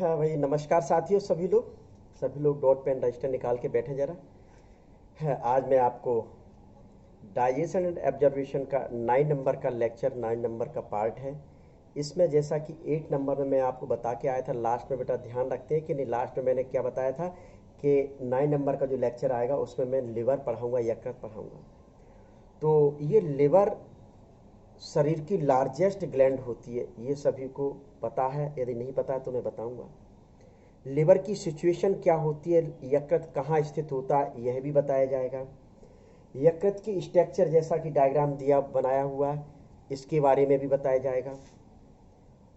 हाँ भाई, नमस्कार साथियों। सभी लोग डॉट पेन रजिस्टर निकाल के बैठे जरा। हाँ, आज मैं आपको डाइजेशन एंड ऑब्जर्वेशन का 9 नंबर का लेक्चर, 9 नंबर का पार्ट है। इसमें जैसा कि 8 नंबर में मैं आपको बता के आया था, लास्ट में बेटा ध्यान रखते हैं कि नहीं, लास्ट में मैंने क्या बताया था कि 9 नंबर का जो लेक्चर आएगा उसमें मैं लिवर पढ़ाऊँगा, यकृत पढ़ाऊँगा। तो ये लिवर शरीर की लार्जेस्ट ग्लैंड होती है, ये सभी को पता है। यदि नहीं पता है तो मैं बताऊँगा। लिवर की सिचुएशन क्या होती है, यकृत कहाँ स्थित होता है, यह भी बताया जाएगा। यकृत की स्ट्रक्चर जैसा कि डायग्राम दिया बनाया हुआ है, इसके बारे में भी बताया जाएगा।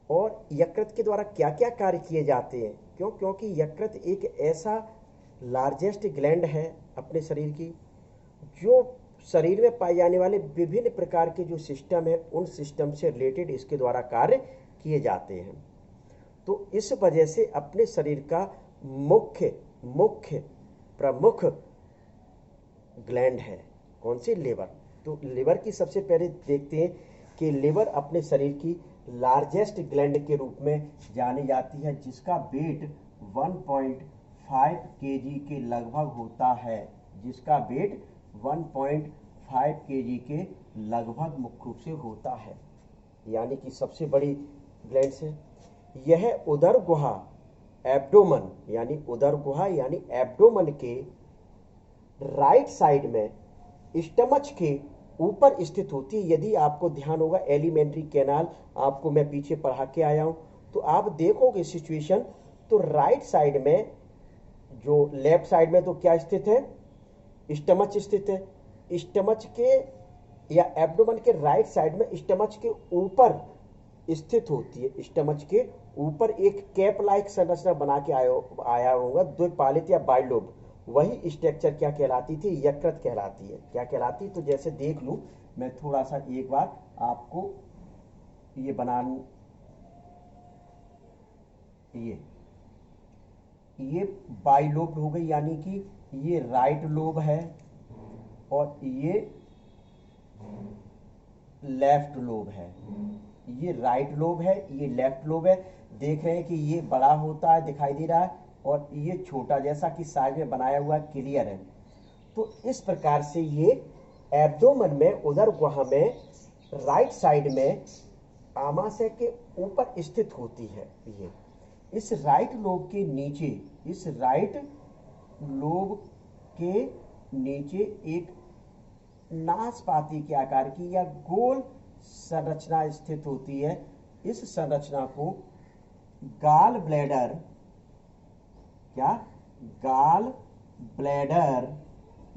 और यकृत के द्वारा क्या क्या कार्य किए जाते हैं, क्योंकि यकृत एक ऐसा लार्जेस्ट ग्लैंड है अपने शरीर की, जो शरीर में पाए जाने वाले विभिन्न प्रकार के जो सिस्टम है, उन सिस्टम से रिलेटेड इसके द्वारा कार्य किए जाते हैं। तो इस वजह से अपने शरीर का मुख्य प्रमुख ग्लैंड है कौन सी, लिवर। तो लिवर की सबसे पहले देखते हैं कि लिवर अपने शरीर की लार्जेस्ट ग्लैंड के रूप में जानी जाती है, जिसका वेट 1.5 केजी के लगभग होता है। जिसका वेट 1.5 केजी के लगभग मुख्य रूप से होता है, यानी कि सबसे बड़ी ग्लैंड से। यह उदर गुहा एब्डोमन यानी एब्डोमन के राइट साइड में स्टमच के ऊपर स्थित होती है। यदि आपको ध्यान होगा, एलिमेंट्री कैनाल आपको मैं पीछे पढ़ा के आया हूं, तो आप देखोगे सिचुएशन, तो राइट साइड में, जो लेफ्ट साइड में तो क्या स्थित है, स्टमच स्थित है। स्टमच के या एब्डोमन के राइट साइड में स्टमच के ऊपर स्थित होती है। स्टमच के ऊपर एक कैप लाइक संरचना बना के आया होगा, द्विपालित या बाइलोब। वही स्ट्रक्चर क्या कहलाती थी, यकृत कहलाती है। क्या कहलाती, तो जैसे देख लूं मैं थोड़ा सा एक बार आपको ये ये बाइलोब हो गई, यानी कि ये राइट लोब है और ये लेफ्ट लोब है। ये राइट लोब है, ये लेफ्ट लोब है। देख रहे हैं कि ये बड़ा होता है, दिखाई दे रहा है, और ये छोटा, जैसा कि साइड में बनाया हुआ क्लियर है। तो इस प्रकार से ये एब्डोमन में, उदर गुहा में, राइट साइड में आमाशय के ऊपर स्थित होती है। ये इस राइट लोब के नीचे, इस राइट लोब के नीचे एक नाशपाती के आकार की या गोल संरचना स्थित होती है। इस संरचना को गाल ब्लैडर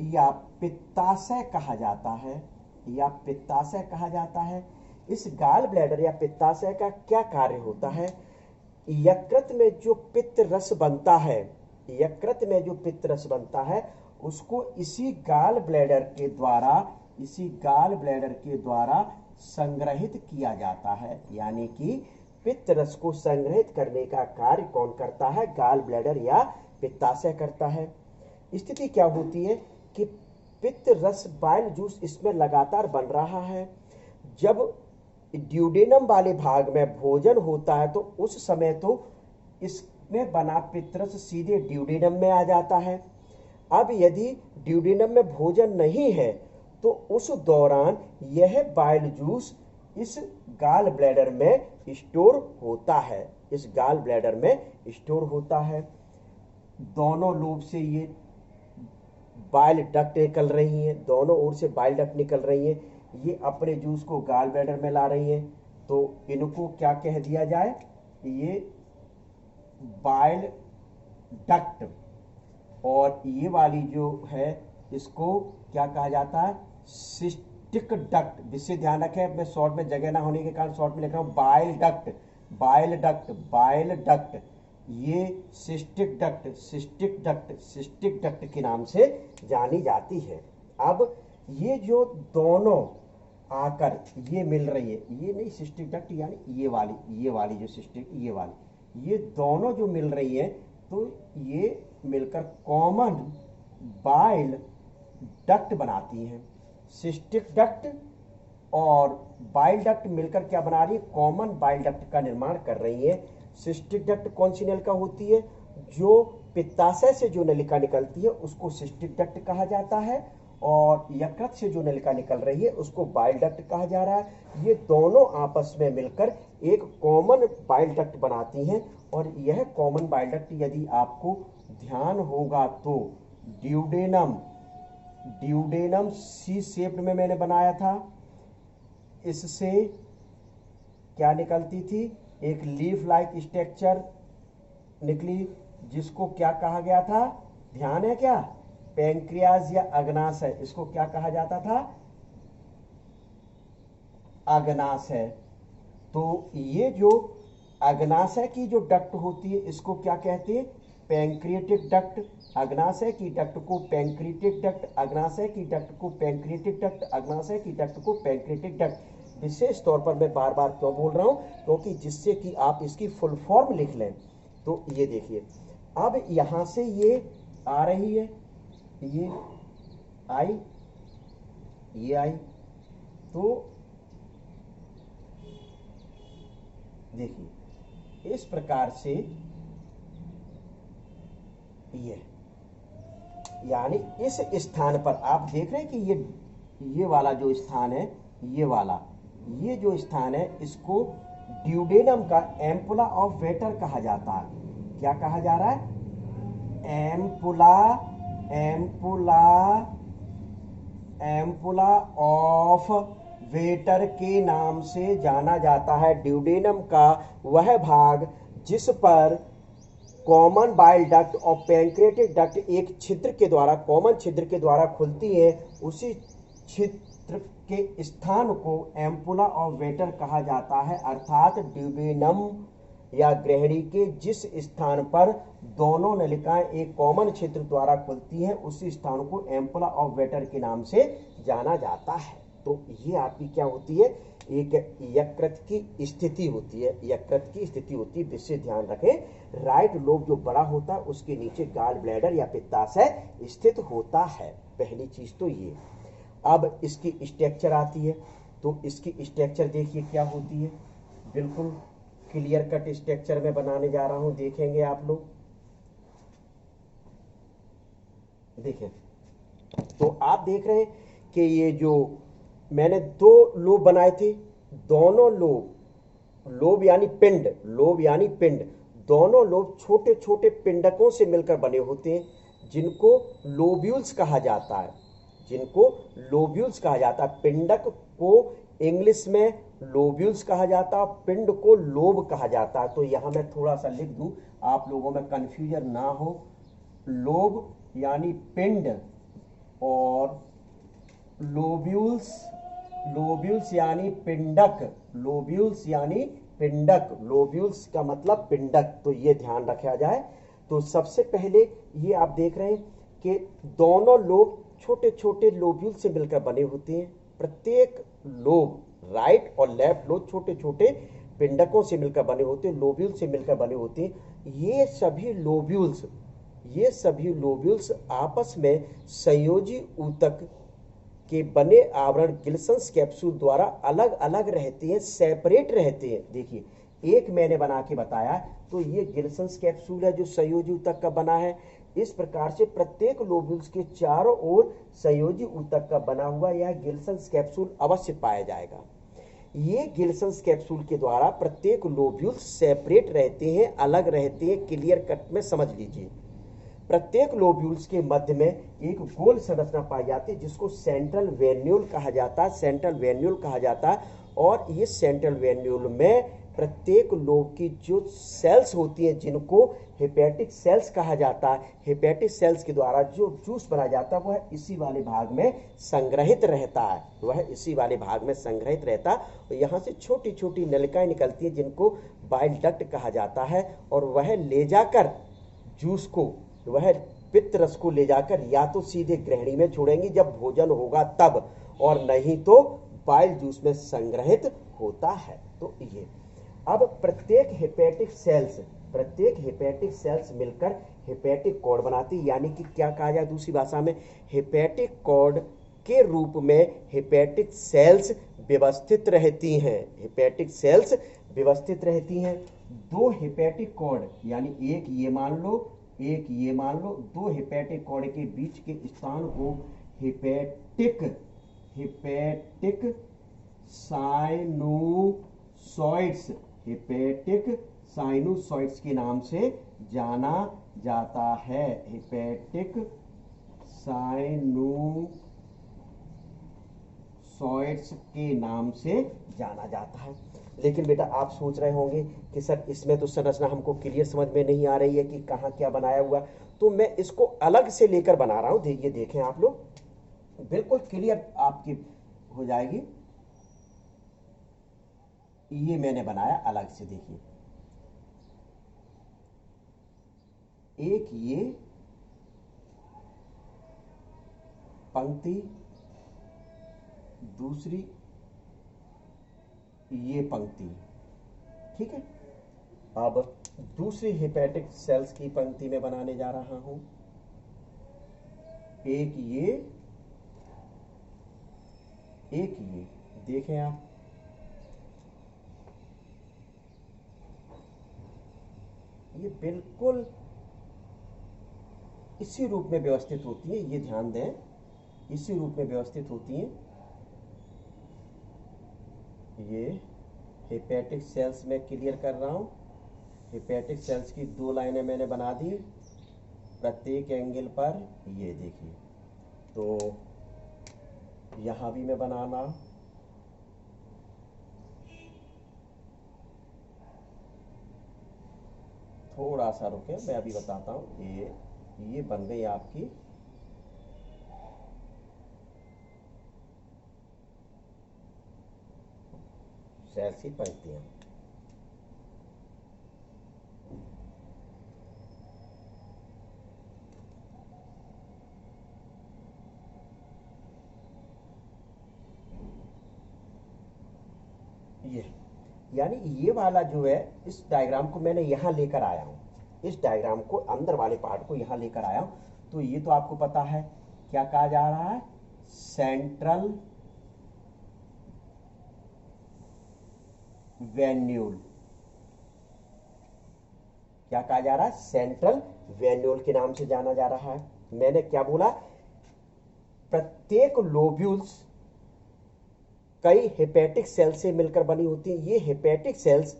या पित्ताशय कहा जाता है। इस गाल ब्लैडर या पित्ताशय का क्या कार्य होता है, यकृत में जो पित्त रस बनता है, उसको इसी गाल ब्लैडर के द्वारा संग्रहित किया जाता है। यानी कि पित्त रस को संग्रहित करने का कार्य कौन करता है, गाल ब्लैडर या पित्ताशय करता है। स्थिति क्या होती है कि पित्त रस, बाइल जूस इसमें लगातार बन रहा है। जब ड्यूडेनम वाले भाग में भोजन होता है, तो उस समय तो इसमें बना पित्त रस सीधे ड्यूडेनम में आ जाता है। अब यदि ड्यूडेनम में भोजन नहीं है, तो उस दौरान यह बाइल जूस इस गाल ब्लैडर में स्टोर होता है। दोनों लोब से ये बाइल डक्ट निकल रही हैं, दोनों ओर से बाइल डक्ट निकल रही हैं। ये अपने जूस को गाल ब्लैडर में ला रही हैं, तो इनको क्या कह दिया जाए, ये बाइल डक्ट। और ये वाली जो है, इसको क्या कहा जाता है, सिस्टिक डक्ट। जिससे ध्यान रखें, मैं शॉर्ट में जगह ना होने के कारण शॉर्ट में लिख रहा हूं, बाइल डक्ट। ये सिस्टिक डक्ट के नाम से जानी जाती है। अब ये जो दोनों आकर ये मिल रही है, ये नहीं सिस्टिक डक्ट, यानी ये वाली जो सिस्टिक, ये दोनों जो मिल रही है, तो ये मिलकर कॉमन बाइल डक्ट बनाती हैं। सिस्टिक डक्ट और बाइल डक्ट मिलकर क्या बना रही है, कॉमन बाइल डक्ट का निर्माण कर रही है। सिस्टिक डक्ट कौन सी नलिका होती है? जो पित्ताशय से जो नलिका निकलती है उसको सिस्टिक डक्ट कहा जाता है, और यकृत से जो नलिका निकल रही है उसको बाइल डक्ट कहा जा रहा है। ये दोनों आपस में मिलकर एक कॉमन बाइल डक्ट बनाती हैं, और यह कॉमन बाइल डक्ट यदि आपको ध्यान होगा तो ड्यूडेनम सी शेप्ड में मैंने बनाया था। इससे क्या निकलती थी? एक लीफ लाइक स्ट्रक्चर निकली, जिसको क्या कहा गया था? ध्यान है क्या? पैंक्रियाज या अग्नाशय। इसको क्या कहा जाता था? अग्नाशय। तो ये जो अग्नाशय की जो डक्ट होती है इसको क्या कहते हैं? Pancreatic duct. अग्नाशय की डक्ट को पैंक्रियाटिक डक्ट, अग्नाशय की डक्ट को पैंक्रियाटिक डक्ट, अग्नाशय की डक्ट को पैंक्रियाटिक डक्ट। विशेष तौर पर मैं बार बार क्यों बोल रहा हूं? क्योंकि जिससे कि आप इसकी फुल फॉर्म लिख लें। तो ये देखिए, अब यहां से ये आ रही है, ये आई, ये आई, तो देखिए इस प्रकार से ये, यानी इस स्थान पर आप देख रहे हैं कि ये वाला जो स्थान है, ये वाला, ये जो स्थान है इसको ड्यूडेनम का एम्पुला ऑफ वेटर कहा जाता है। क्या कहा जा रहा है? एम्पुला ऑफ वेटर के नाम से जाना जाता है। ड्यूडेनम का वह भाग जिस पर कॉमन बाइल डक्ट और पैंक्रियाटिक डक्ट एक छिद्र के द्वारा, कॉमन छिद्र के द्वारा खुलती है, उसी छिद्र के स्थान को एम्पुला ऑफ वेटर कहा जाता है। अर्थात ड्यूडेनम या ग्रहणी के जिस स्थान पर दोनों नलिकाएं एक कॉमन छिद्र द्वारा खुलती हैं, उसी स्थान को एम्पुला ऑफ वेटर के नाम से जाना जाता है। तो ये आपकी क्या होती है? एक यकृत की स्थिति होती है, यकृत की स्थिति होती है। विशेष ध्यान रखें, राइट लोब जो बड़ा होता है उसके नीचे गॉल ब्लैडर या पित्ताशय स्थित होता है। पहली चीज तो ये। अब इसकी स्ट्रक्चर आती है, तो इसकी स्ट्रक्चर देखिए क्या होती है। बिल्कुल क्लियर कट स्ट्रक्चर में बनाने जा रहा हूं, देखेंगे आप लोग। देखें, तो आप देख रहे हैं कि ये जो मैंने दो लोब बनाए थे, दोनों लोब यानी पिंड, दोनों लोब छोटे छोटे पिंडकों से मिलकर बने होते हैं, जिनको लोब्यूल्स कहा जाता है। पिंडक को इंग्लिश में लोब्यूल्स कहा जाता है, पिंड को लोब कहा जाता है। तो यहां मैं थोड़ा सा लिख दूं, आप लोगों में कंफ्यूजन ना हो। लोब यानी पिंड और लोब्यूल्स यानी पिंडक, लोब्यूल्स का मतलब पिंडक। तो ये ध्यान रखा जाए। तो सबसे पहले ये आप देख रहे हैं कि दोनों लोब छोटे छोटे लोब्यूल से मिलकर बने होते हैं। प्रत्येक लोब, राइट और लेफ्ट लोब, छोटे छोटे पिंडकों से मिलकर बने होते हैं, लोब्यूल से मिलकर बने होते हैं। ये सभी लोब्यूल्स आपस में संयोजी ऊतक के बने आवरण गिल्सन्स कैप्सूल द्वारा अलग अलग रहते हैं, सेपरेट रहते हैं। देखिए, एक मैंने बना के बताया, तो ये गिल्सन्स कैप्सूल है जो संयोजी ऊतक का बना है। इस प्रकार से प्रत्येक लोब्यूल्स के चारों ओर संयोजी ऊतक का बना हुआ यह गिल्सन्स कैप्सूल अवश्य पाया जाएगा। ये गिल्सन्स कैप्सूल के द्वारा प्रत्येक लोब्यूल्स सेपरेट रहते हैं, अलग रहते हैं। क्लियर कट में समझ लीजिए। प्रत्येक लोब्यूल्स के मध्य में एक गोल संरचना पाई जाती है, जिसको सेंट्रल वेन्यूल कहा जाता है। और ये सेंट्रल वेन्यूल में प्रत्येक लोब की जो सेल्स होती हैं, जिनको हेपेटिक सेल्स कहा जाता है, हेपेटिक सेल्स के द्वारा जो जूस बनाया जाता है वह इसी वाले भाग में संग्रहित रहता है। और यहाँ से छोटी छोटी नलिकाएं निकलती हैं, जिनको बाइल डक्ट कहा जाता है। और वह ले जाकर जूस को, वह पित्त रस को ले जाकर या तो सीधे ग्रहणी में छोड़ेंगी जब भोजन होगा तब, और नहीं तो बाइल जूस में संग्रहित होता है। तो ये अब प्रत्येक हेपेटिक सेल्स मिलकर हेपेटिक कॉर्ड बनाती है। यानी कि क्या कहा जाए दूसरी भाषा में, हेपेटिक कॉर्ड के रूप में हेपेटिक सेल्स व्यवस्थित रहती हैं। व्यवस्थित रहती हैं। दो हेपेटिक कॉर्ड यानी एक ये मान लो, एक ये मान लो, दो हेपेटिक कॉर्ड के बीच के स्थान को हेपेटिक साइनोसॉइड्स के नाम से जाना जाता है। हेपेटिक साइनोसॉइड्स के नाम से जाना जाता है। लेकिन बेटा आप सोच रहे होंगे कि सर इसमें तो संरचना हमको क्लियर समझ में नहीं आ रही है कि कहाँ क्या बनाया हुआ, तो मैं इसको अलग से लेकर बना रहा हूँ। ये देखें आप लोग, बिल्कुल क्लियर आपकी हो जाएगी। ये मैंने बनाया अलग से, देखिए एक ये पंक्ति, दूसरी ये पंक्ति, ठीक है। अब दूसरी हेपेटिक सेल्स की पंक्ति में बनाने जा रहा हूं। एक ये, एक ये, देखें आप, ये बिल्कुल इसी रूप में व्यवस्थित होती है। ये ध्यान दें, इसी रूप में व्यवस्थित होती हैं। ये हेपेटिक सेल्स में क्लियर कर रहा हूं। हेपेटिक सेल्स की दो लाइनें मैंने बना दी प्रत्येक एंगल पर, ये देखिए। तो यहां भी मैं बनाना, थोड़ा सा रुके, मैं अभी बताता हूं। ये बन गई आपकी सेल्स की पंक्तियां। ये यानी ये वाला जो है, इस डायग्राम को मैंने यहां लेकर आया हूं, इस डायग्राम को अंदर वाले पार्ट को यहां लेकर आया हूं। तो ये तो आपको पता है क्या कहा जा रहा है, सेंट्रल वेन्यूल। क्या कहा जा रहा है, सेंट्रल वेन्यूल के नाम से जाना जा रहा है। मैंने क्या बोला, प्रत्येक लोब्यूल्स कई हेपेटिक सेल से मिलकर बनी होती हैं। ये हेपेटिक सेल्स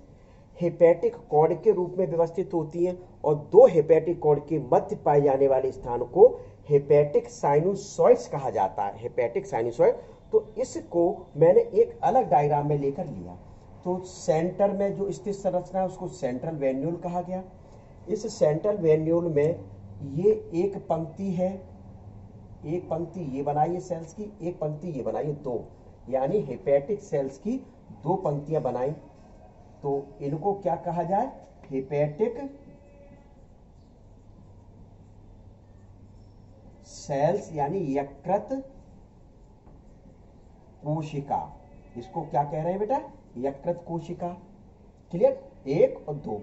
हेपेटिक कॉर्ड के रूप में व्यवस्थित होती हैं और दो हेपेटिक कॉर्ड के मध्य पाए जाने वाले स्थान को हेपेटिक साइनोसॉइड्स कहा जाता है। हेपेटिक साइनोसॉइड, तो इसको मैंने एक अलग डायग्राम में लेकर लिया। तो सेंटर में जो स्थित संरचना है उसको सेंट्रल वेन्यूल कहा गया। इस सेंट्रल वेन्यूल में ये एक पंक्ति है, एक पंक्ति ये बनाइए सेल्स की, एक पंक्ति ये बनाइए, दो, यानी हेपेटिक सेल्स की दो पंक्तियां बनाई। तो इनको क्या कहा जाए, हेपेटिक सेल्स यानी यकृत कोशिका। इसको क्या कह रहे हैं बेटा, यकृत कोशिका। क्लियर, एक और दो,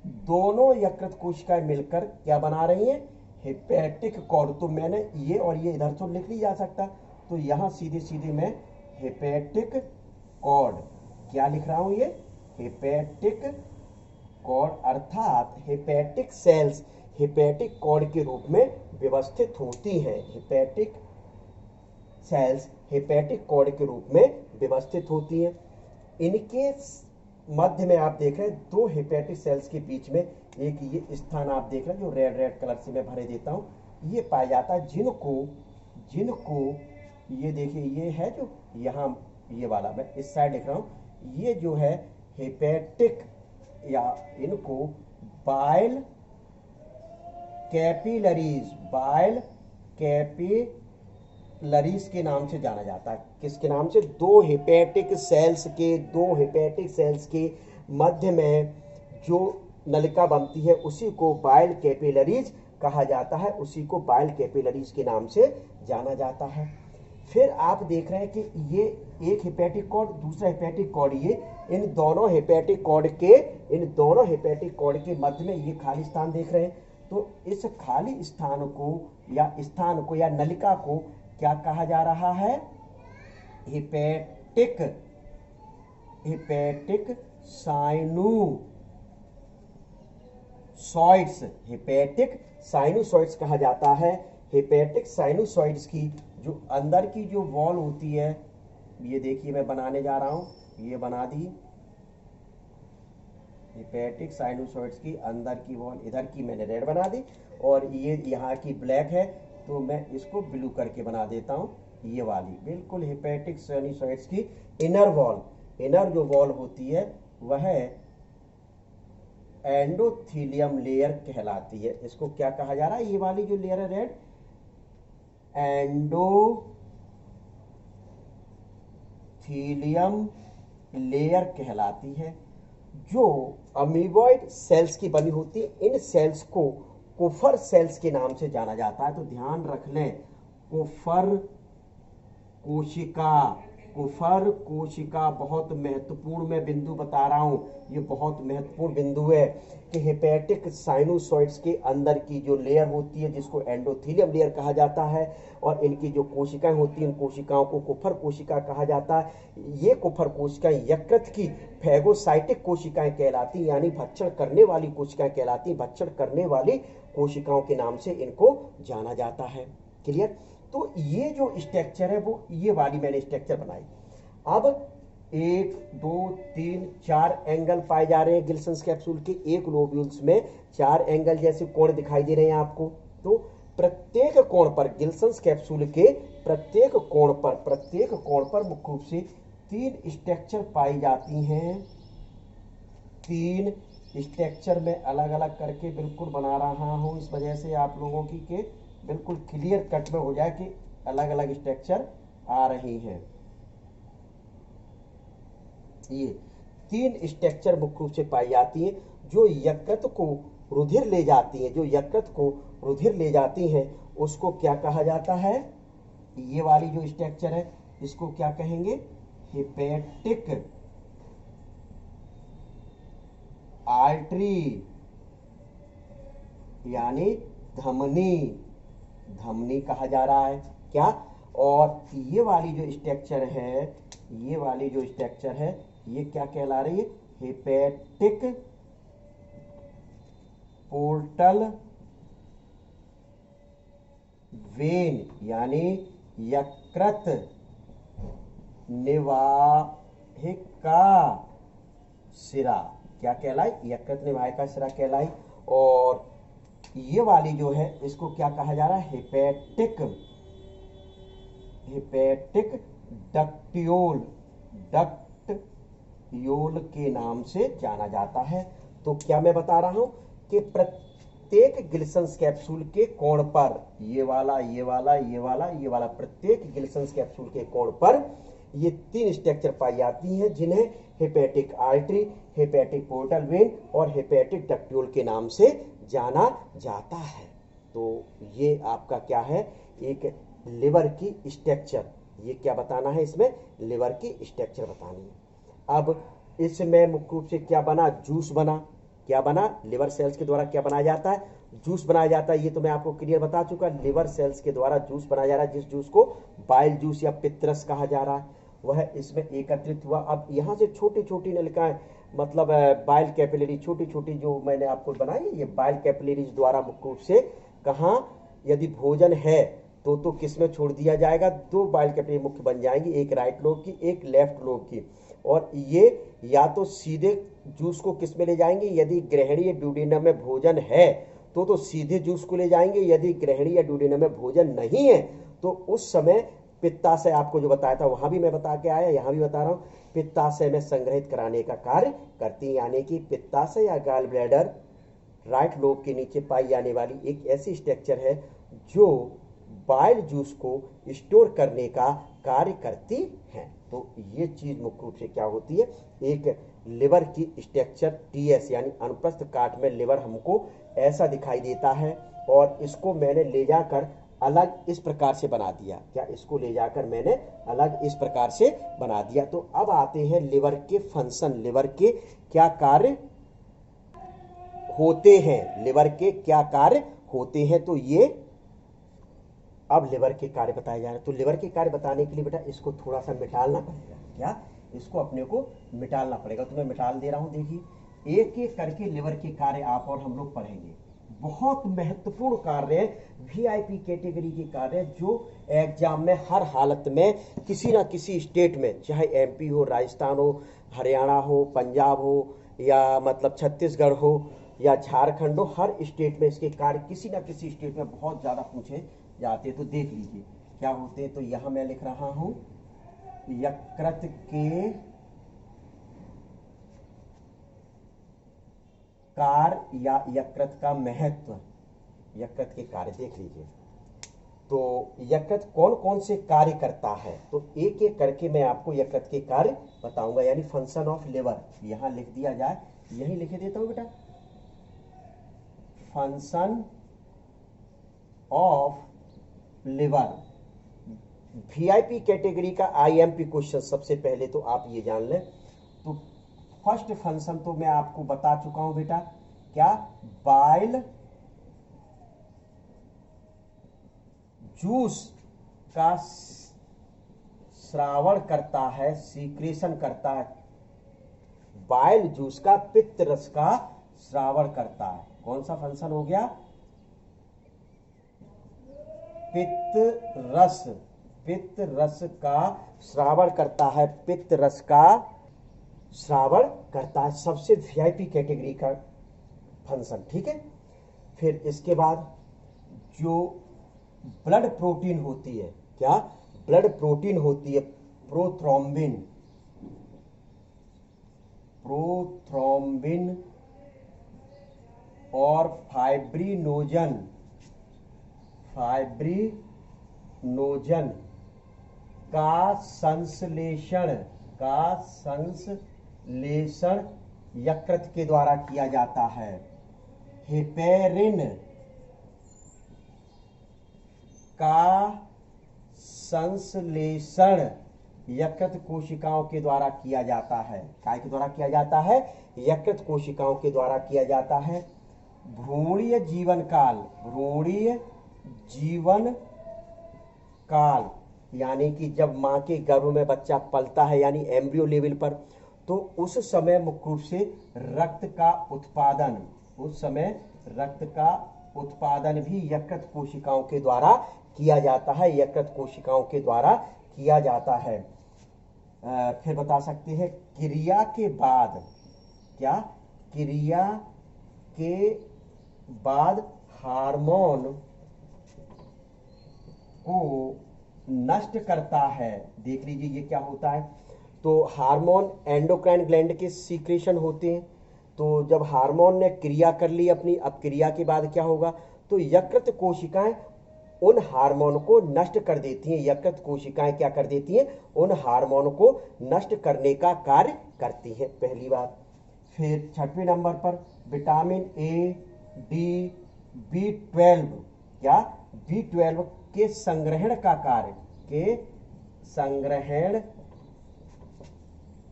दोनों यकृत कोशिकाएं मिलकर क्या बना रही हैं, हेपेटिक कॉर्ड। तो मैंने ये और ये इधर तो लिख नहीं जा सकता, तो यहां सीधे सीधे मैं हेपेटिक कॉर्ड क्या लिख रहा हूं, ये हेपेटिक कॉर्ड, अर्थात हेपेटिक सेल्स हेपेटिक कॉर्ड के रूप में व्यवस्थित होती हैं। हेपेटिक सेल्स हेपेटिक कॉर्ड के रूप में व्यवस्थित होती हैं। इनके मध्य में आप देख रहे हैं दो हेपेटिक सेल्स के बीच में एक ये स्थान आप देख रहे हैं जो रेड रेड कलर से मैं भरे देता हूं, ये पाया जाता है, जिनको ये देखिए, ये है जो यहाँ, ये वाला मैं इस साइड लिख रहा हूं, ये जो है हेपेटिक, या इनको बाइल कैपिलरीज, बाइल कैपिलरीज के नाम से जाना जाता है। किसके नाम से, दो हेपेटिक सेल्स के मध्य में जो नलिका बनती है उसी को बाइल कैपिलरीज कहा जाता है, उसी को बाइल कैपिलरीज के नाम से जाना जाता है। फिर आप देख रहे हैं कि ये एक हेपेटिक कॉर्ड, दूसरा हेपेटिक कॉर्ड, ये इन दोनों हेपेटिक कॉर्ड के मध्य में ये खाली स्थान देख रहे हैं। तो इस खाली स्थान को या नलिका को क्या कहा जा रहा है, हेपेटिक साइनूसॉइड्स, हेपेटिक साइनूसॉइड्स कहा जाता है। हेपेटिक साइनूसॉइड्स की जो अंदर की जो वॉल होती है, ये देखिए मैं बनाने जा रहा हूं, ये बना दी हेपेटिक साइनूसॉइड्स की अंदर की वॉल, इधर की मैंने रेड बना दी और ये यहाँ की ब्लैक है, तो मैं इसको ब्लू करके बना देता हूँ। ये वाली बिल्कुल हेपेटिक साइनूसॉइड्स की इनर वॉल, इनर जो वॉल होती है वह एंडोथीलियम लेयर कहलाती है। इसको क्या कहा जा रहा है, ये वाली जो लेयर है रेड, एंडोथीलियम लेयर कहलाती है, जो अमीबॉइड सेल्स की बनी होती है। इन सेल्स को कुफर सेल्स के नाम से जाना जाता है। तो ध्यान रख लें, कुफर कोशिका, कुफर कोशिका बहुत महत्वपूर्ण मैं बिंदु बता रहा हूं, ये बहुत महत्वपूर्ण बिंदु है कि हेपेटिक साइनूसॉइड्स के अंदर की जो लेयर होती है जिसको एंडोथीलियम लेयर कहा जाता है, और इनकी जो कोशिकाएं होती हैं, इन कोशिकाओं को कुफर कोशिका कहा जाता है। ये कुफर कोशिकाएं यकृत की फैगोसाइटिक कोशिकाएं कहलाती, यानी भक्षण करने वाली कोशिकाएं कहलाती, भक्षण करने वाली कोशिकाओं के नाम से इनको जाना जाता है। क्लियर? तो ये जो स्ट्रक्चर है वो ये वाली मैंने स्ट्रक्चर बनाई। अब 1 2 3 4 एंगल पाए जा रहे हैं गिल्सन्स कैप्सूल के। एक लोब्यूल्स में 4 एंगल जैसे कोण दिखाई दे रहे हैं आपको। तो प्रत्येक कोण पर, गिल्सन्स कैप्सूल के प्रत्येक कोण पर मुख्य रूप से 3 स्ट्रक्चर पाई जाती हैं। 3 स्ट्रक्चर में अलग अलग करके बिल्कुल बना रहा हूं, इस वजह से आप लोगों की के बिल्कुल क्लियर कट में हो जाए कि अलग अलग स्ट्रक्चर आ रही हैं। ये 3 स्ट्रक्चर मुख्य रूप से पाई जाती हैं जो यकृत को रुधिर ले जाती हैं, जो यकृत को रुधिर ले जाती हैं, उसको क्या कहा जाता है, ये वाली जो स्ट्रक्चर है इसको क्या कहेंगे, हेपेटिक आर्टरी, यानी धमनी, धमनी कहा जा रहा है क्या। और ये वाली जो स्ट्रक्चर है, ये वाली जो स्ट्रक्चर है ये क्या कहला रही है, हेपेटिक पोर्टल वेन, यानी यकृत निवाहिका सिरा, क्या कहलाई, यकृत निवाहिका सिरा कहलाई। और ये वाली जो है इसको क्या कहा जा रहा है, हेपेटिक डक्टियोल, डक्टियोल के नाम से जाना जाता है। तो क्या मैं बता रहा हूं कि प्रत्येक गिल्सन्स कैप्सूल के कोण पर, ये वाला ये वाला ये वाला ये वाला, प्रत्येक गिल्सन्स कैप्सूल के कोण पर ये 3 स्ट्रक्चर पाई जाती हैं जिन्हें hepatic artery, hepatic portal vein और हेपेटिक डक्टियोल के नाम से जाना जाता है। तो ये आपका क्या है, एक लिवर की स्ट्रक्चर, ये क्या बताना है, इसमें लिवर की स्ट्रक्चर बतानी है। अब इसमें मुख्य रूप से क्या बना, जूस बना, क्या बना, लिवर सेल्स के द्वारा क्या बनाया जाता है, जूस बनाया जाता है। ये तो मैं आपको क्लियर बता चुका, लिवर सेल्स के द्वारा जूस बनाया जा रहा है, जिस जूस को बाइल जूस या पित्रस कहा जा रहा है वह इसमें एकत्रित हुआ। अब यहाँ से छोटी छोटी नलिकाएं, मतलब बाइल कैपिलरी, छोटी छोटी जो मैंने आपको बनाई, ये बाइल कैपिलरीज द्वारा मुख्य रूप से कहाँ, यदि भोजन है तो किस में छोड़ दिया जाएगा, 2 बाइल कैपिलरी मुख्य बन जाएंगी, एक राइट लोब की, एक लेफ्ट लोब की। और ये या तो सीधे जूस को किस में ले जाएंगे, यदि ग्रहणीय ड्यूडेनम में भोजन है तो सीधे जूस को ले जाएंगे, यदि ग्रहणीय ड्यूडेनम में भोजन नहीं है तो उस समय पित्ताशय, आपको जो बताया था वहां भी मैं बता के आया, यहां भी बता रहा हूं, पित्ताशय में संग्रहित कराने का कार्य करती है। यानी कि पित्ताशय या गॉल ब्लैडर राइट लोब के नीचे पाई जाने वाली एक ऐसी स्ट्रक्चर है जो बाइल जूस को स्टोर करने का कार्य करती है। तो ये चीज मुख्य रूप से क्या होती है, एक लिवर की स्ट्रक्चर टीएस, यानी अनुप्रस्थ काट में लिवर हमको ऐसा दिखाई देता है। और इसको मैंने ले जाकर अलग इस प्रकार से बना दिया, क्या, इसको ले जाकर मैंने अलग इस प्रकार से बना दिया। तो अब आते हैं लिवर के फंक्शन, लिवर के क्या कार्य होते हैं, लिवर के क्या कार्य होते हैं। तो ये अब लिवर के कार्य बताए जा रहे हैं। तो लिवर के कार्य बताने के लिए बेटा इसको थोड़ा सा मिटालना पड़ेगा, क्या, इसको अपने को मिटालना पड़ेगा। तो मैं मिटाल दे रहा हूं। देखिए एक एक करके लिवर के कार्य आप और हम लोग पढ़ेंगे। बहुत महत्वपूर्ण कार्य है, वीआईपी कैटेगरी के कार्य जो एग्जाम में हर हालत में किसी ना किसी स्टेट में, चाहे एमपी हो, राजस्थान हो, हरियाणा हो, पंजाब हो, या मतलब छत्तीसगढ़ हो या झारखंड हो, हर स्टेट में इसके कार्य किसी ना किसी स्टेट में बहुत ज्यादा पूछे जाते हैं। तो देख लीजिए क्या होते हैं। तो यहां मैं लिख रहा हूं यकृत के कार्य या यकृत का महत्व, यकृत के कार्य देख लीजिए। तो यकृत कौन कौन से कार्य करता है, तो एक एक करके मैं आपको यकृत के कार्य बताऊंगा। यानी फंक्शन ऑफ लिवर यहां लिख दिया जाए, यही लिख देता हूं बेटा, function of liver. VIP category का आईएमपी क्वेश्चन सबसे पहले तो आप ये जान लें। तो फर्स्ट फंक्शन तो मैं आपको बता चुका हूं बेटा, क्या, बाइल जूस का श्रावण करता है, सीक्रेशन करता है। बाइल जूस का, पित्त रस का श्रावण करता है। कौन सा फंक्शन हो गया, पित्त रस, पित्त रस का श्रावण करता है, पित्त रस का श्रावण करता है। सबसे वीआईपी कैटेगरी का फंक्शन, ठीक है। फिर इसके बाद जो ब्लड प्रोटीन होती है, क्या, ब्लड प्रोटीन होती है, प्रोथ्रोम्बिन, प्रोथ्रोम्बिन और फाइब्रिनोजन, फाइब्रिनोजन का संश्लेषण, का संश्लेषण यकृत के द्वारा किया जाता है। हेपेरिन का संश्लेषण यकृत कोशिकाओं के द्वारा किया जाता है। काय के द्वारा किया जाता है, यकृत कोशिकाओं के द्वारा किया जाता है। भ्रूणीय जीवन काल, भ्रूणीय जीवन काल यानी कि जब मां के गर्भ में बच्चा पलता है, यानी एम्ब्रियो लेवल पर, तो उस समय मुख्य रूप से रक्त का उत्पादन, उस समय रक्त का उत्पादन भी यकृत कोशिकाओं के द्वारा किया जाता है, यकृत कोशिकाओं के द्वारा किया जाता है। फिर बता सकते हैं क्रिया के बाद, क्या, क्रिया के बाद हार्मोन को नष्ट करता है। देख लीजिए ये क्या होता है। तो हार्मोन एंडोक्राइन ग्लैंड के सीक्रेशन होते हैं। तो जब हार्मोन ने क्रिया कर ली अपनी, अब क्रिया के बाद क्या होगा, तो यकृत कोशिकाएं उन हार्मोन को नष्ट कर देती हैं। यकृत कोशिकाएं क्या कर देती हैं, उन हार्मोन को नष्ट करने का कार्य करती हैं, पहली बात। फिर छठवें नंबर पर विटामिन ए, डी, B12, क्या, B12 के संग्रहण का कार्य, के संग्रहण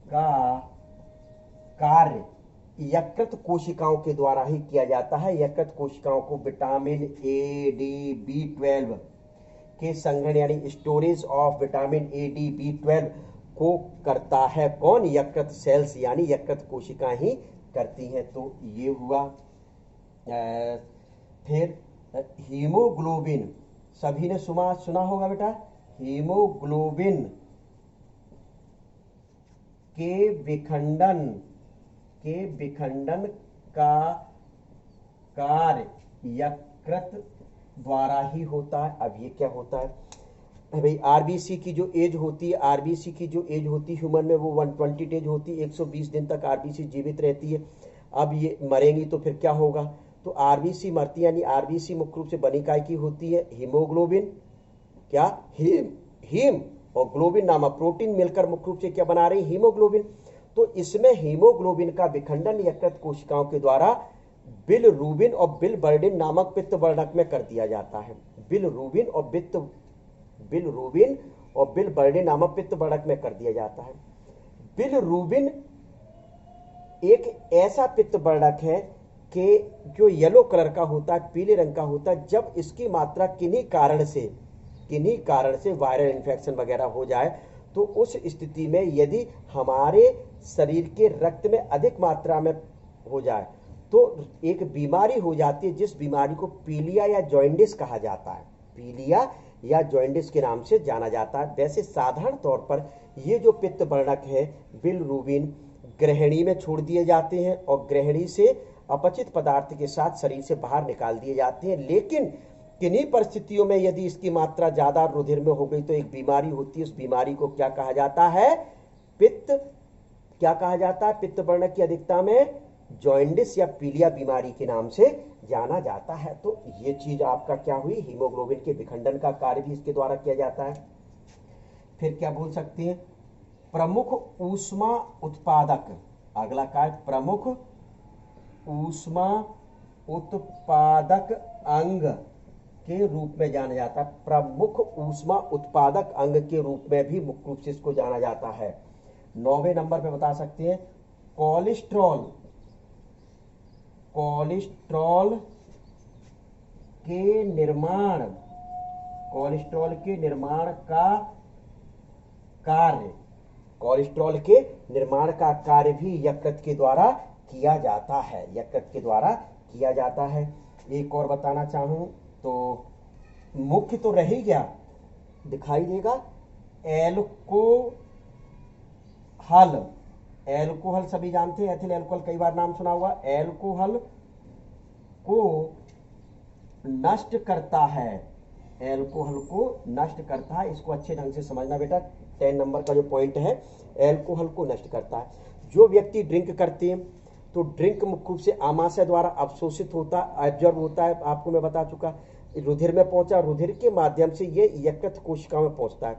का कार्य यकृत कोशिकाओं के द्वारा ही किया जाता है। यकृत कोशिकाओं को विटामिन ए, डी, B12 के संग्रहण यानी storage of vitamin A, D, B12 को करता है कौन, यकृत सेल्स यानी यकृत कोशिकाएं ही करती हैं। तो ये हुआ। फिर हीमोग्लोबिन, सभी ने सुना होगा बेटा, हीमोग्लोबिन के विखंडन का कार्य यकृत द्वारा ही होता है। अब ये क्या होता है भाई, आरबीसी की जो एज होती है, आरबीसी की जो एज होती है ह्यूमन में, वो 120 एज होती है। 120 दिन तक आरबीसी जीवित रहती है। अब ये मरेंगी तो फिर क्या होगा, तो आरबीसी मरती है, यानी आरबीसी मुख्य रूप से बनी काय की होती है, हीमोग्लोबिन, क्या, हीम और ग्लोबिन नामक प्रोटीन मिलकर मुख्य रूप से क्या बना रही, हीमोग्लोबिन। तो इसमें हीमोग्लोबिन का विखंडन यकृत कोशिकाओं के द्वारा बिलरूबिन और बिलबर्डिन नामक पित्त वर्णक में कर दिया जाता है। बिलरूबिन और बिलबर्डिन नामक पित्त वर्णक में कर दिया जाता है। बिलरूबिन एक ऐसा पित्त वर्णक है कि जो येलो कलर का होता है, पीले रंग का होता है। जब इसकी मात्रा किन्हीं कारण से वायरल इन्फेक्शन वगैरह हो जाए तो उस स्थिति में यदि हमारे शरीर के रक्त में अधिक मात्रा में हो जाए तो एक बीमारी हो जाती है, जिस बीमारी को पीलिया या जॉइंडिस कहा जाता है। पीलिया या जॉइंडिस के नाम से जाना जाता है। वैसे साधारण तौर पर ये जो पित्त वर्णक है बिलरुबिन ग्रहणी में छोड़ दिए जाते हैं और ग्रहणी से अपचित पदार्थ के साथ शरीर से बाहर निकाल दिए जाते हैं। लेकिन किन्हीं परिस्थितियों में यदि इसकी मात्रा ज्यादा रुधिर में हो गई तो एक बीमारी होती है। उस बीमारी को क्या कहा जाता है? पित्त। क्या कहा जाता है? पित्त वर्णक की अधिकता में जॉइंडिस या पीलिया बीमारी के नाम से जाना जाता है। तो ये चीज आपका क्या हुई? हीमोग्लोबिन के विखंडन का कार्य भी इसके द्वारा किया जाता है। फिर क्या बोल सकते हैं? प्रमुख ऊष्मा उत्पादक। अगला कार्य प्रमुख ऊष्मा उत्पादक अंग के रूप में जाना जाता है। प्रमुख ऊष्मा उत्पादक अंग के रूप में भी मुख्य रूप से इसको जाना जाता है। 9वें नंबर पे बता सकते हैं कोलेस्ट्रॉल। कोलेस्ट्रॉल के निर्माण, कोलेस्ट्रॉल के निर्माण का कार्य, कोलेस्ट्रॉल के निर्माण का कार्य भी यकृत के द्वारा किया जाता है। यकृत के द्वारा किया जाता है। एक और बताना चाहूं तो मुख्य तो रह ही गया, दिखाई देगा एल्कोहल। एल्कोहल सभी जानते हैं, एथिल एल्कोहल कई बार नाम सुना हुआ। एल्कोहल को नष्ट करता है, एल्कोहल को नष्ट करता है। इसको अच्छे ढंग से समझना बेटा, 10 नंबर का जो पॉइंट है, एल्कोहल को नष्ट करता है। जो व्यक्ति ड्रिंक करते हैं तो ड्रिंक मुख्य रूप से आमाशय द्वारा अवशोषित होता, एब्जॉर्ब होता है। आपको मैं बता चुका, रुधिर में पहुंचा, रुधिर के माध्यम से ये यकृत कोशिकाओं में पहुंचता है।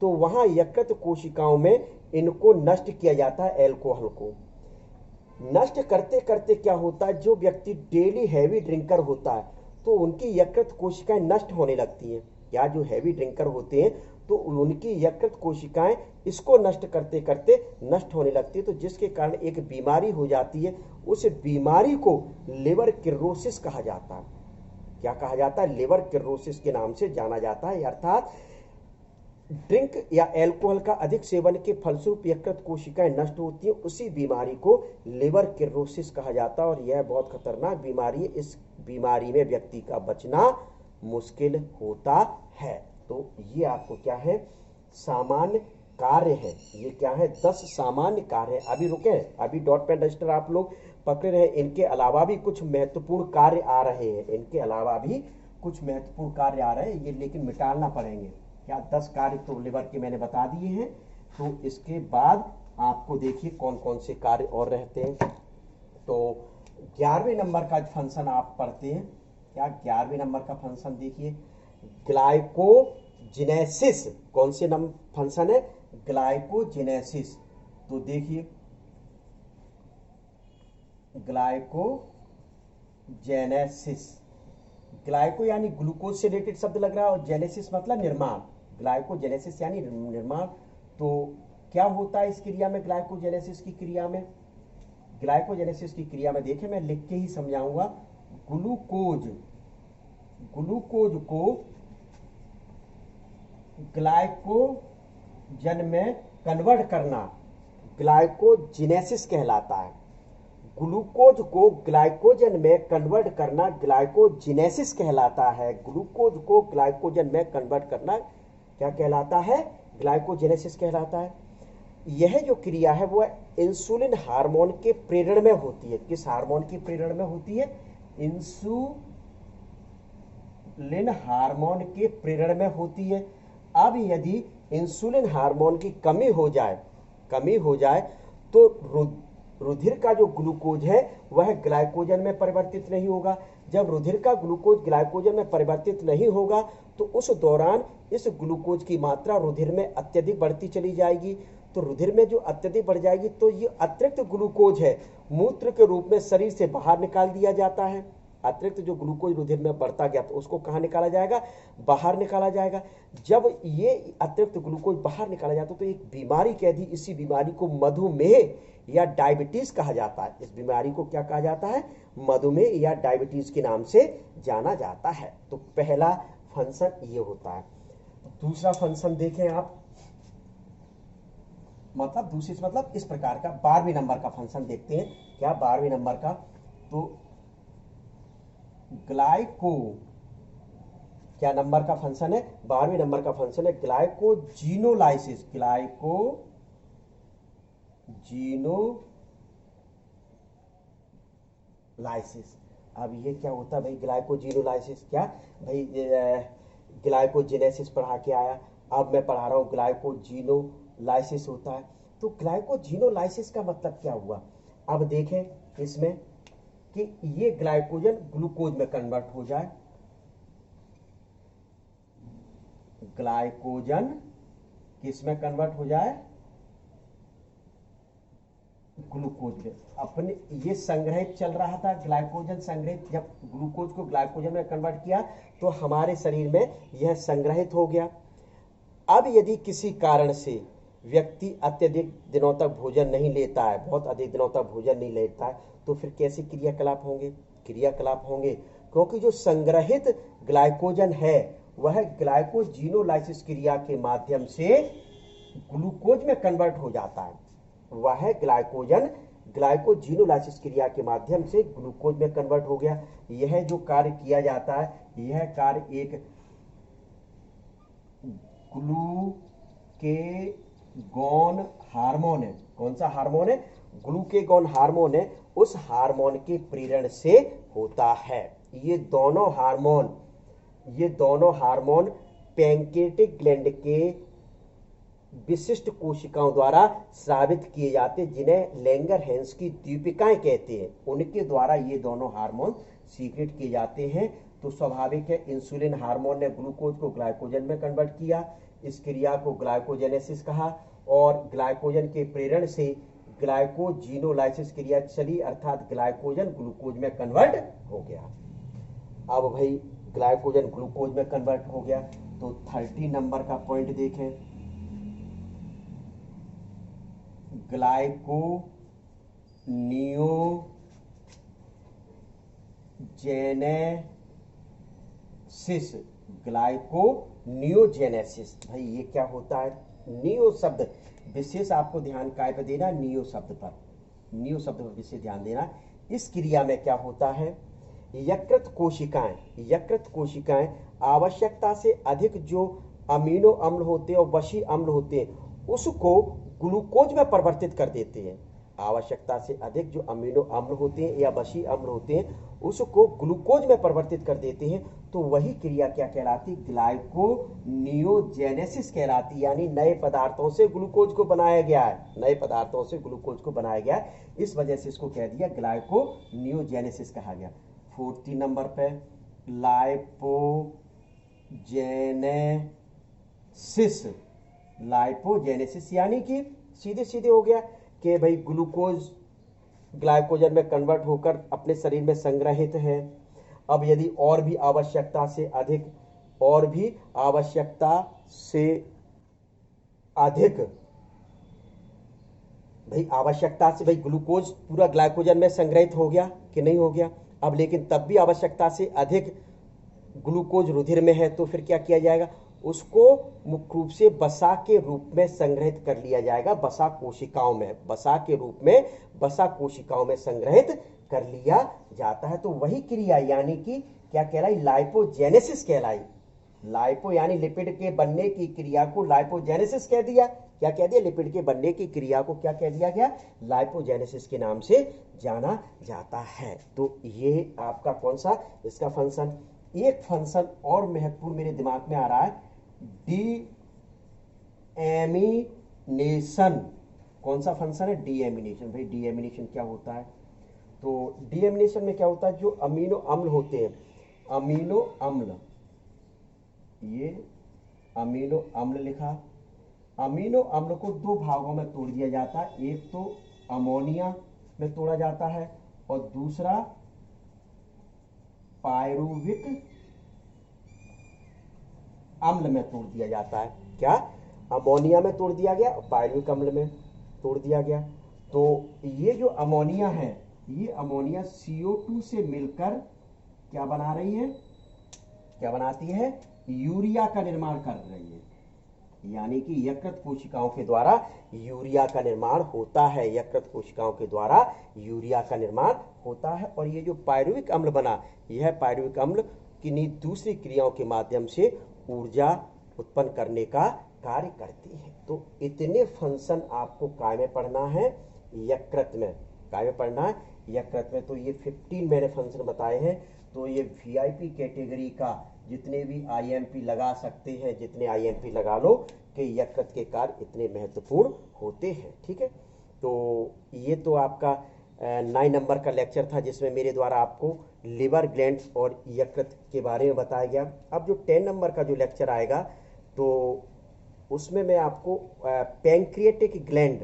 तो वहां यकृत कोशिकाओं में इनको नष्ट किया जाता है। एल्कोहल को नष्ट करते करते क्या होता है, जो व्यक्ति डेली हैवी ड्रिंकर होता है तो उनकी यकृत कोशिकाएं नष्ट होने लगती हैं। या जो हैवी ड्रिंकर होते हैं तो उनकी यकृत कोशिकाएं इसको नष्ट करते करते नष्ट होने लगती है, तो जिसके कारण एक बीमारी हो जाती है। उस बीमारी को लिवर किरोसिस कहा जाता है। क्या कहा जाता है? लिवर किरोसिस के नाम से जाना जाता है। अर्थात ड्रिंक या एल्कोहल का अधिक सेवन के फलस्वरूप यकृत कोशिकाएं नष्ट होती हैं। उसी बीमारी को लिवर किरोसिस कहा जाता है और यह बहुत खतरनाक बीमारी है। इस बीमारी में व्यक्ति का बचना मुश्किल होता है। तो ये आपको क्या है? सामान्य कार्य है। ये क्या है? 10 सामान्य कार्य है। अभी रुके, अभी डॉट पेन रजिस्टर आप लोग पकड़े रहे। इनके अलावा भी कुछ महत्वपूर्ण कार्य आ रहे हैं। इनके अलावा भी कुछ महत्वपूर्ण कार्य आ रहे हैं, ये लेकिन मिटालना पड़ेंगे। क्या 10 कार्य तो लिवर के मैंने बता दिए हैं। तो इसके बाद आपको देखिए कौन कौन से कार्य और रहते हैं। तो 11वें नंबर का फंक्शन आप पढ़ते हैं। क्या 11वें नंबर का फंक्शन देखिए, ग्लाइकोजेनेसिस। कौन से फंक्शन है? ग्लाइकोजेनेसिस। तो देखिए ग्लाइकोजेनेसिस, ग्लाइको यानी ग्लूकोज से रिलेटेड शब्द लग रहा है और जेनेसिस मतलब निर्माण। ग्लाइकोजेनेसिस यानी निर्माण। तो क्या होता है इस क्रिया में? ग्लाइकोजेनेसिस की क्रिया में, ग्लाइकोजेनेसिस की क्रिया में देखिए मैं लिख के ही समझाऊंगा। ग्लूकोज को ग्लाइकोजन में कन्वर्ट करना ग्लाइकोजेनेसिस कहलाता है। ग्लूकोज को ग्लाइकोजन में कन्वर्ट करना ग्लाइकोजेनेसिस कहलाता है। ग्लूकोज को ग्लाइकोजन में कन्वर्ट करना क्या कहलाता है? ग्लाइकोजेनेसिस कहलाता है। यह जो क्रिया है वो इंसुलिन हार्मोन के प्रेरण में होती है। किस हार्मोन की प्रेरण में होती है? इंसुलिन हार्मोन के प्रेरण में होती है। अब यदि इंसुलिन हार्मोन की कमी हो जाए तो रुधिर का जो ग्लूकोज है वह ग्लाइकोजन में परिवर्तित नहीं होगा। जब रुधिर का ग्लूकोज ग्लाइकोजन में परिवर्तित नहीं होगा तो उस दौरान इस ग्लूकोज की मात्रा रुधिर में अत्यधिक बढ़ती चली जाएगी। तो रुधिर में जो अत्यधिक बढ़ जाएगी तो ये अतिरिक्त ग्लूकोज है मूत्र के रूप में शरीर से बाहर निकाल दिया जाता है। अतिरिक्त जो ग्लूकोज रुधिर में बढ़ता गया तो उसको कहाँ निकाला जाएगा? बाहर निकाला जाएगा। जब ये अतिरिक्त ग्लूकोज बाहर निकाला जाता है तो एक बीमारी कह दी, इसी बीमारी को मधुमेह या डायबिटीज कहा जाता है। इस बीमारी को क्या कहा जाता है? मधुमेह या डायबिटीज के नाम से जाना जाता है। तो पहला फंक्शन ये होता है। दूसरा फंक्शन देखें आप, मतलब दूसरे से मतलब इस प्रकार का 12वें नंबर का फंक्शन देखते हैं। क्या 12वें नंबर का, तो ग्लाइको, क्या नंबर का फंक्शन है, 12वें नंबर का फंक्शन है ग्लाइकोजीनोलाइसिस। ग्लाइकोजीनोलाइसिस। अब ये क्या होता है भाई ग्लाइकोजीनोलाइसिस, क्या भाई ग्लाइकोजेनेसिस पढ़ा के आया, अब मैं पढ़ा रहा हूँ ग्लाइकोजीनोलाइसिस होता है। तो ग्लाइकोजीनोलाइसिस का मतलब क्या हुआ, अब देखें इसमें कि ये ग्लाइकोजन ग्लूकोज में कन्वर्ट हो जाए, ग्लाइकोजन किस में कन्वर्ट हो जाए, ग्लूकोज में। अपने ये संग्रहित चल रहा था, ग्लाइकोजन संग्रहित, जब ग्लूकोज को ग्लाइकोजन में कन्वर्ट किया तो हमारे शरीर में यह संग्रहित हो गया। अब यदि किसी कारण से व्यक्ति अत्यधिक दिनों तक भोजन नहीं लेता है, बहुत अधिक दिनों तक भोजन नहीं लेता है, तो फिर कैसे क्रियाकलाप होंगे, क्योंकि जो संग्रहित ग्लाइकोजन है वह ग्लाइकोजीनोलाइसिस क्रिया के माध्यम से ग्लूकोज में कन्वर्ट हो जाता है। वह ग्लाइकोजीनोलाइसिस क्रिया के माध्यम से ग्लूकोज में कन्वर्ट हो गया। यह जो कार्य किया जाता है, यह कार्य एक ग्लूकेगॉन हार्मोन है। कौन सा हार्मोन है, ग्लूकेगॉन हार्मोन है, उस हार्मोन के प्रेरण से होता है। ये दोनों हार्मोन पैंक्रियाटिक ग्लैंड के विशिष्ट कोशिकाओं द्वारा स्रावित किए जाते, जिन्हें लैंगरहैंस की दीपिकाएं कहते हैं, उनके द्वारा ये दोनों हार्मोन सीक्रेट किए जाते हैं। तो स्वाभाविक है इंसुलिन हार्मोन ने ग्लूकोज को ग्लाइकोजन में कन्वर्ट किया, इस क्रिया को ग्लाइकोजेनेसिस कहा, और ग्लाइकोजन के प्रेरण से ग्लाइकोजीनोलाइसिस क्रिया चली, अर्थात ग्लाइकोजन ग्लूकोज में कन्वर्ट हो गया। अब भाई ग्लाइकोजन ग्लूकोज में कन्वर्ट हो गया, तो 30 नंबर का पॉइंट देखें, ग्लाइकोनियोजेनेसिस। भाई ये क्या होता है, नियो शब्द विशेष आपको ध्यान काय पे देना, नियो शब्द पर विशेष ध्यान देना। इस क्रिया में क्या होता है, यकृत कोशिकाएं आवश्यकता से अधिक जो अमीनो अम्ल होते हैं और वसी अम्ल होते हैं उसको ग्लूकोज में परिवर्तित कर देते हैं। आवश्यकता से अधिक जो अमीनो अम्ल होते हैं या वसी अम्ल होते हैं उसको ग्लूकोज में परिवर्तित कर देते हैं। तो वही क्रिया क्या कहलाती, ग्लाइकोनियोजेनेसिस कहलाती। यानी नए पदार्थों से ग्लूकोज को बनाया गया है, इस वजह से इसको कह दिया ग्लाइकोनियोजेनेसिस कहा गया। 40 नंबर पे लाइपोजेनेसिस, यानी कि सीधे हो गया कि भाई ग्लूकोज ग्लाइकोजन में कन्वर्ट होकर अपने शरीर में संग्रहित है। अब यदि और भी आवश्यकता से भाई ग्लूकोज पूरा ग्लाइकोजन में संग्रहित हो गया कि नहीं हो गया, अब लेकिन तब भी आवश्यकता से अधिक ग्लूकोज रुधिर में है, तो फिर क्या किया जाएगा, उसको मुख्य रूप से वसा के रूप में संग्रहित कर लिया जाएगा, वसा कोशिकाओं में संग्रहित कर लिया जाता है। तो वही क्रिया यानी कि क्या कहलाई, लाइपोजेनेसिस कहलाई। लाइपो यानी लिपिड के बनने की क्रिया को लाइपोजेनेसिस कह दिया। क्या कह दिया, लिपिड के बनने की क्रिया को क्या कह दिया गया, लाइपोजेनेसिस के नाम से जाना जाता है। तो ये आपका कौन सा, इसका फंक्शन। एक फंक्शन और महत्वपूर्ण मेरे दिमाग में आ रहा है, डीएमिनेशन। कौन सा फंक्शन है, डीएमिनेशन। भाई डीएमिनेशन क्या होता है, तो डीएमिनेशन में क्या होता है, जो अमीनो अम्ल होते हैं, अमीनो अम्ल, ये अमीनो अम्ल लिखा, अमीनो अम्ल को दो भागों में तोड़ दिया जाता है, एक तो अमोनिया में तोड़ा जाता है और दूसरा पायरुविक अम्ल में तोड़ दिया जाता है। क्या, अमोनिया में तोड़ दिया गया और पायरुविक अम्ल में तोड़ दिया गया। तो ये जो अमोनिया है, ये अमोनिया CO2 से मिलकर क्या बना रही है, क्या बनाती है, यूरिया का निर्माण कर रही है। यानी कि यकृत कोशिकाओं के द्वारा यूरिया का निर्माण होता है, यकृत कोशिकाओं के द्वारा यूरिया का निर्माण होता है। और ये जो पायरुविक अम्ल बना, यह पायरुविक अम्ल किन्हीं दूसरी क्रियाओं के माध्यम से ऊर्जा उत्पन्न करने का कार्य करती है। तो इतने फंक्शन आपको काय में पढ़ना है, यकृत में, काय में पढ़ना है यकृत में। तो ये 15 मैंने फंक्शन बताए हैं। तो ये वीआईपी कैटेगरी का जितने भी आईएमपी लगा सकते हैं, जितने आईएमपी लगा लो कि यकृत के कार्य इतने महत्वपूर्ण होते हैं। ठीक है, तो ये तो आपका 9 नंबर का लेक्चर था जिसमें मेरे द्वारा आपको लिवर ग्लैंड और यकृत के बारे में बताया गया। अब जो 10 नंबर का जो लेक्चर आएगा तो उसमें मैं आपको पैंक्रियाटिक ग्लैंड,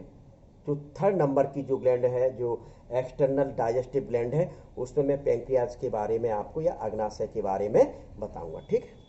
जो 3rd नंबर की जो ग्लैंड है, जो एक्सटर्नल डाइजेस्टिव ग्लैंड है, उसमें मैं पैंक्रियाज के बारे में आपको या अग्नाशय के बारे में बताऊंगा। ठीक है।